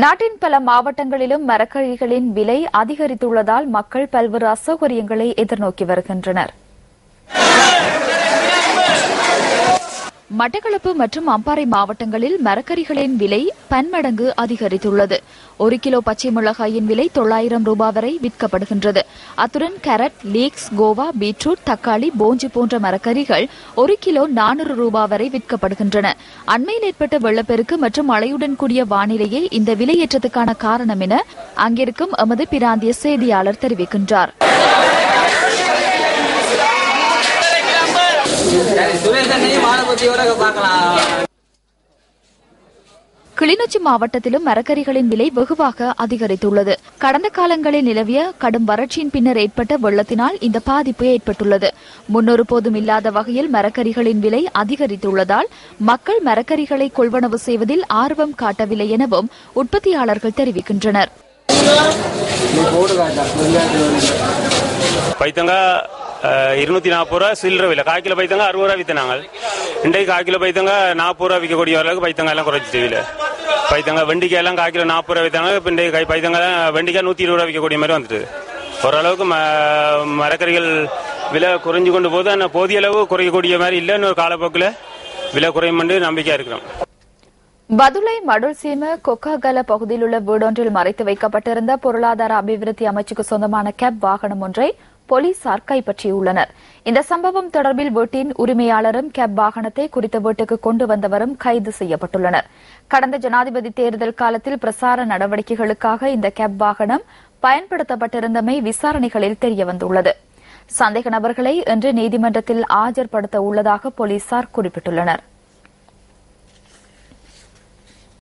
நாட்டின் பல மாவட்டங்களிலும் மரக்கறிகளின் விலை அதிகரித்துள்ளதால் மக்கள் பல்வேறு அசௌகரியங்களை எதிர்நோக்கி வருகின்றனர். மட்டக்களப்பு மற்றும் அம்பாறை மாவட்டங்களில் மரக்கறிகளின் விலை பன்மடங்கு அதிகரித்துள்ளது. 1 கிலோ பச்சை மிளகாயின் விலை 900 ரூபாய் வரை விற்கப்படுகின்றது. அத்துடன் கேரட், லீக்ஸ், கோவா, பீட்ரூட், தக்காளி, போஞ்சி போன்ற மரக்கறிகள் 1 கிலோ 400 ரூபாய் வரை விற்கப்படுகின்றன. அண்மையில் ஏற்பட்ட வெள்ளப்பெருக்கு மற்றும் மழையுடன் கூடிய வானிலையே இந்த விலையேற்றத்துக்கான காரணம் என அங்கிருக்கும் எமது பிராந்திய செய்தியாளர் தெரிவிக்கின்றார். கிளிநொச்சி மாவட்டத்திலும் மரக்கறிகளின் விலை வெகுவாக அதிகரித்துள்ளது. கடந்த காலங்களில் நிலவிய கடும் வறட்சியின் பின்னர் ஏற்பட்ட வெள்ளத்தினால் இந்த பாதிப்பு ஏற்பட்டுள்ளது. முன்னொரு போதும் இல்லாத வகையில் மரக்கறிகளின் விலை அதிகரித்துள்ளதால் மக்கள் மரக்கறிகளை கொள்வனவு செய்வதில் ஆர்வம் காட்டவில்லை எனவும் உற்பத்தியாளர்கள் தெரிவிக்கின்றனர். பைத்தங்கா 240 ரூபா சில்லற விலை. 1/4 கிலோ பைத்தங்கா 60 ரூபா வித்தனாங்க. இன்றைக்கு 1/4 கிலோ பைத்தங்கா 40 ரூபா விற்கக்கூடிய அளவுக்கு பைத்தங்கா எல்லாம் குறைச்சிட்டு விலை. பைத்தங்கா வெண்டிக்காய் எல்லாம் 1/4 கிலோ 40 ரூபா வித்தாங்க. இப்போ இன்றைக்கு பைத்தங்கா வெண்டிக்காய் 120 ரூபா விற்கக்கூடிய மாதிரி வந்துட்டு ஓரளவுக்கு மரக்கறிகள் விலை குறைஞ்சு கொண்டு போது ஆனால் போதிய அளவு குறையக்கூடிய மாதிரி இல்லை. இன்னொரு காலப்போக்கில் விலை குறையும் என்று நம்பிக்கையா இருக்கிறோம். பதுளை மடுல்சீம கொக்காகல பகுதியில் உள்ள வீடொன்றில் மறைத்து வைக்கப்பட்டிருந்த பொருளாதார அபிவிருத்தி அமைச்சுக்கு சொந்தமான கேப் வாகனம் ஒன்றை போலீசார் கைப்பற்றியுள்ளனர். இந்த சம்பவம் தொடர்பில் வீட்டின் உரிமையாளரும் கேப் வாகனத்தை குறித்த வீட்டுக்கு கொண்டு வந்தவரும் கைது செய்யப்பட்டுள்ளனர். கடந்த ஜனாதிபதி தேர்தல் காலத்தில் பிரசார நடவடிக்கைகளுக்காக இந்த கேப் வாகனம் பயன்படுத்தப்பட்டிருந்தமை விசாரணைகளில் தெரியவந்துள்ளது. சந்தேக நபர்களை இன்று நீதிமன்றத்தில் ஆஜர்படுத்த உள்ளதாக போலீசார் குறிப்பிட்டுள்ளனர்.